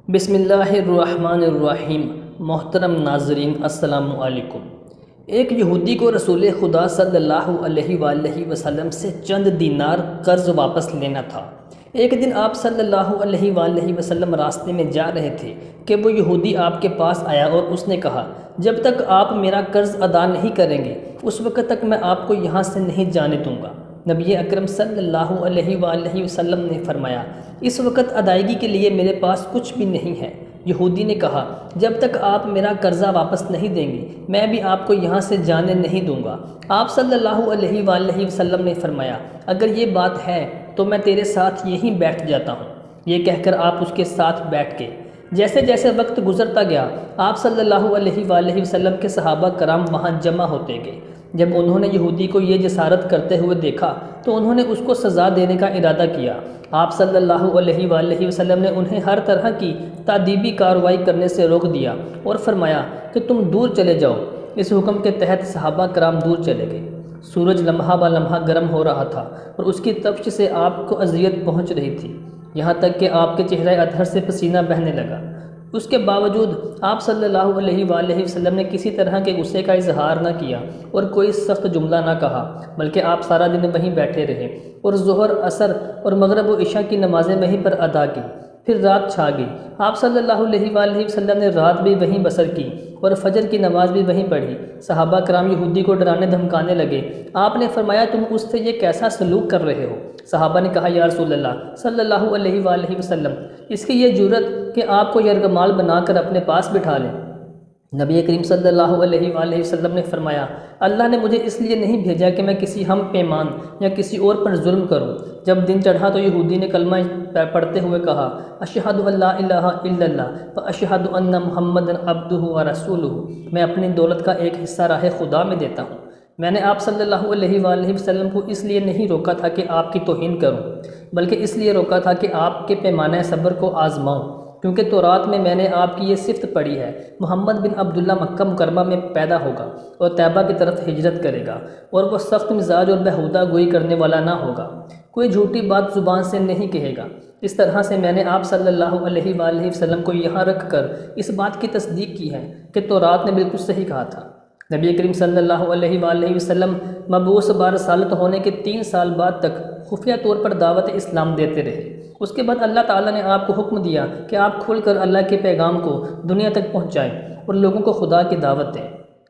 بسم اللہ الرحمن الرحیم۔ محترم ناظرین السلام علیکم۔ ایک یہودی کو رسول خدا صلی اللہ علیہ وآلہ وسلم سے چند دینار قرض واپس لینا تھا۔ ایک دن آپ صلی اللہ علیہ وآلہ وسلم راستے میں جا رہے تھے کہ وہ یہودی آپ کے پاس آیا اور اس نے کہا، جب تک آپ میرا قرض ادا نہیں کریں گے اس وقت تک میں آپ کو یہاں سے نہیں جانے دوں گا۔ نبی اکرم صلی اللہ علیہ وآلہ وسلم نے فرمایا، اس وقت ادائیگی کے لیے میرے پاس کچھ بھی نہیں ہے۔ یہودی نے کہا، جب تک آپ میرا قرضہ واپس نہیں دیں گے میں بھی آپ کو یہاں سے جانے نہیں دوں گا۔ آپ صلی اللہ علیہ وآلہ وسلم نے فرمایا، اگر یہ بات ہے تو میں تیرے ساتھ یہیں بیٹھ جاتا ہوں۔ یہ کہہ کر آپ اس کے ساتھ بیٹھ گئے۔ جیسے جیسے وقت گزرتا گیا آپ صلی اللہ علیہ وآلہ وسلم کے صحابہ کرام وہاں جمع ہوتے گئے۔ جب انہوں نے یہودی کو یہ جسارت کرتے ہوئے دیکھا تو انہوں نے اس کو سزا دینے کا ارادہ کیا۔ آپ صلی اللہ علیہ وآلہ وسلم نے انہیں ہر طرح کی تادیبی کارروائی کرنے سے روک دیا اور فرمایا کہ تم دور چلے جاؤ۔ اس حکم کے تحت صحابہ کرام دور چلے گئے۔ سورج لمحہ بہ لمحہ گرم ہو رہا تھا اور اس کی تپش سے آپ کو اذیت پہنچ رہی تھی، یہاں تک کہ آپ کے چہرہ اطہر سے پسینہ بہنے لگا۔ اس کے باوجود آپ صلی اللہ علیہ وآلہ وسلم نے کسی طرح کے غصے کا اظہار نہ کیا اور کوئی سخت جملہ نہ کہا، بلکہ آپ سارا دن وہیں بیٹھے رہے اور ظہر، عصر اور مغرب و عشاء کی نمازیں وہیں پر ادا کی۔ پھر رات چھا گئی۔ آپ صلی اللہ علیہ وآلہ وسلم نے رات بھی وہیں بسر کی اور فجر کی نماز بھی وہیں پڑھی۔ صحابہ کرام یہودی کو ڈرانے دھمکانے لگے۔ آپ نے فرمایا، تم اس سے یہ کیسا سلوک کر رہے ہو؟ صحابہ نے کہا، یا رسول اللہ صلی اللہ علیہ وآلہ وسلم، اس کی یہ جرت کہ آپ کو یرغمال بنا کر اپنے پاس بٹھا لیں۔ نبی کریم صلی اللہ علیہ وآلہ وسلم نے فرمایا، اللہ نے مجھے اس لیے نہیں بھیجا کہ میں کسی ہم پیمان یا کسی اور پر ظلم کروں۔ جب دن چڑھا تو یہودی نے کلمہ پڑھتے ہوئے کہا، اشہد ان لا الہ الا اللہ و اشہد ان محمدًا عبدہ و رسولہ، میں اپنی دولت کا ایک حصہ راہ خدا میں دیتا ہوں۔ میں نے آپ صلی اللہ علیہ وآلہ وسلم کو اس لیے نہیں روکا تھا کہ آپ کی توہین کروں، بلکہ اس لیے روکا تھا کہ آپ کے پیمانہ صبر کو آزماؤں، کیونکہ تورات میں میں نے آپ کی یہ صفت پڑھی ہے، محمد بن عبداللہ مکہ مکرمہ میں پیدا ہوگا اور طیبہ کی طرف ہجرت کرے گا، اور وہ سخت مزاج اور بیہودہ گوئی کرنے والا نہ ہوگا، کوئی جھوٹی بات زبان سے نہیں کہے گا۔ اس طرح سے میں نے آپ صلی اللہ علیہ وآلہ وسلم کو یہاں رکھ کر اس بات کی تصدیق کی ہے کہ تورات نے بالکل صحیح کہا تھا۔ نبی کریم صلی اللہ علیہ وآلہ وسلم مبعوث برسالت ہونے کے 3 سال بعد تک خفیہ طور پر دعوت اسلام دیتے رہے۔ اس کے بعد اللہ تعالیٰ نے آپ کو حکم دیا کہ آپ کھل کر اللہ کے پیغام کو دنیا تک پہنچائیں اور لوگوں کو خدا کی دعوت دیں۔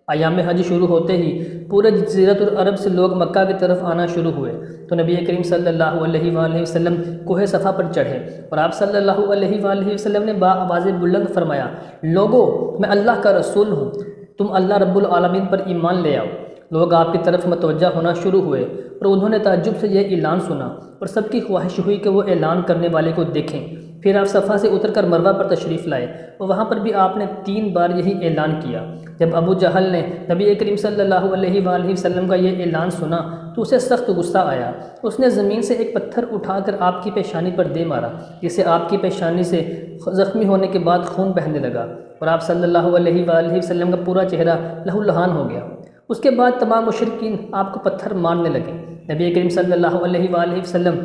ایام حج شروع ہوتے ہی پورے جزیرۃ العرب سے لوگ مکہ کی طرف آنا شروع ہوئے، تو نبی کریم صلی اللہ علیہ وآلہ وسلم کوہ صفا پر چڑھے اور آپ صلی اللہ علیہ وآلہ وسلم نے بآواز بلند فرمایا، لوگو، میں اللہ کا رسول ہوں، تم اللہ رب العالمین پر ایمان لے آؤ۔ لوگ آپ کی طرف متوجہ ہونا شروع ہوئے اور انہوں نے تعجب سے یہ اعلان سنا اور سب کی خواہش ہوئی کہ وہ اعلان کرنے والے کو دیکھیں۔ پھر آپ صفا سے اتر کر مروہ پر تشریف لائے اور وہاں پر بھی آپ نے 3 بار یہی اعلان کیا۔ جب ابو جہل نے نبی کریم صلی اللہ علیہ وآلہ وسلم کا یہ اعلان سنا تو اسے سخت غصہ آیا۔ اس نے زمین سے ایک پتھر اٹھا کر آپ کی پیشانی پر دے مارا، جس سے آپ کی پیشانی سے زخمی ہونے کے بعد خون بہنے لگا اور آپ صلی اللہ علیہ وآلہ وسلم کا پورا چہرہ لہو لہان ہو گیا۔ اس کے بعد تمام مشرکین آپ کو پتھر مارنے لگے۔ نبی کریم صلی اللہ علیہ وآلہ وسلم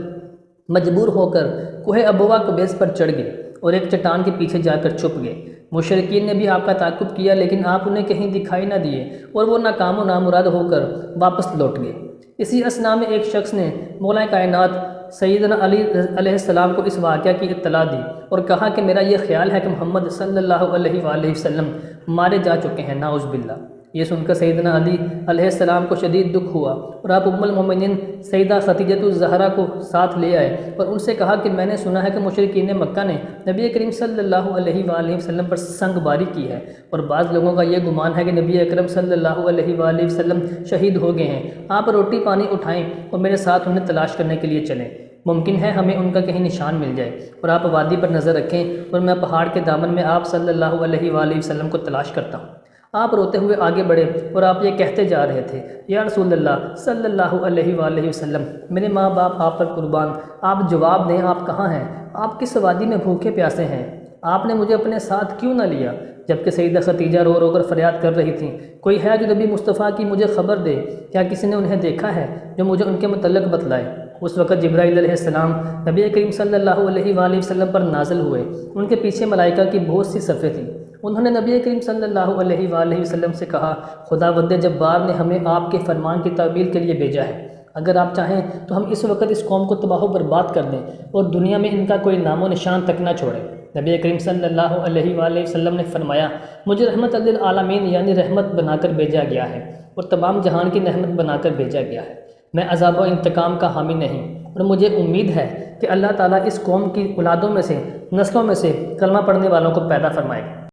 مجبور ہو کر کوہ ابوا قبیس پر چڑھ گئے اور ایک چٹان کے پیچھے جا کر چھپ گئے۔ مشرکین نے بھی آپ کا تعاقب کیا، لیکن آپ انہیں کہیں دکھائی نہ دیے اور وہ ناکام و نامراد ہو کر واپس لوٹ گئے۔ اسی اثناء میں ایک شخص نے مولا کائنات سیدنا علی علیہ السلام کو اس واقعہ کی اطلاع دی اور کہا کہ میرا یہ خیال ہے کہ محمد صلی اللہ علیہ وآلہ وسلم مارے جا چکے ہیں، نعوذ باللہ۔ یہ سن کر سیدنا علی علیہ السلام کو شدید دکھ ہوا اور آپ ام المومنین سیدہ خدیجۃ الزہرا کو ساتھ لے آئے اور ان سے کہا کہ میں نے سنا ہے کہ مشرکین مکہ نے نبی کریم صلی اللہ علیہ وآلہ وسلم پر سنگ باری کی ہے، اور بعض لوگوں کا یہ گمان ہے کہ نبی اکرم صلی اللہ علیہ وآلہ وسلم شہید ہو گئے ہیں۔ آپ روٹی پانی اٹھائیں اور میرے ساتھ انہیں تلاش کرنے کے لیے چلیں، ممکن ہے ہمیں ان کا کہیں نشان مل جائے، اور آپ وادی پر نظر رکھیں اور میں پہاڑ کے دامن میں آپ صلی اللہ علیہ وآلہ وسلم کو تلاش کرتا ہوں۔ آپ روتے ہوئے آگے بڑھے اور آپ یہ کہتے جا رہے تھے، یا رسول اللہ صلی اللہ علیہ وآلہ وسلم، میرے ماں باپ آپ پر قربان، آپ جواب دیں، آپ کہاں ہیں؟ آپ کس وادی میں بھوکے پیاسے ہیں؟ آپ نے مجھے اپنے ساتھ کیوں نہ لیا؟ جبکہ سیدہ خدیجہ رو رو کر فریاد کر رہی تھیں، کوئی ہے جو نبی مصطفیٰ کی مجھے خبر دے، کیا کسی نے انہیں دیکھا ہے جو مجھے ان کے متعلق بتلائے؟ اس وقت جبرائیل علیہ السلام نبی کریم صلی اللہ علیہ وآلہ وسلم پر نازل ہوئے۔ ان کے پیچھے ملائکہ کی بہت سی صفیں تھیں۔ انہوں نے نبی کریم صلی اللہ علیہ وآلہ وسلم سے کہا، خداوند جبار نے ہمیں آپ کے فرمان کی تعمیل کے لیے بھیجا ہے۔ اگر آپ چاہیں تو ہم اس وقت اس قوم کو تباہ و برباد کر دیں اور دنیا میں ان کا کوئی نام و نشان تک نہ چھوڑیں۔ نبی کریم صلی اللہ علیہ وآلہ وسلم نے فرمایا، مجھے رحمت للعالمین یعنی رحمت بنا کر بھیجا گیا ہے اور تمام جہان کی رحمت بنا کر بھیجا گیا ہے۔ میں عذاب و انتقام کا حامی نہیں، اور مجھے امید ہے کہ اللہ تعالیٰ اس قوم کی اولادوں میں سے، نسلوں میں سے کلمہ پڑھنے والوں کو پیدا فرمائے۔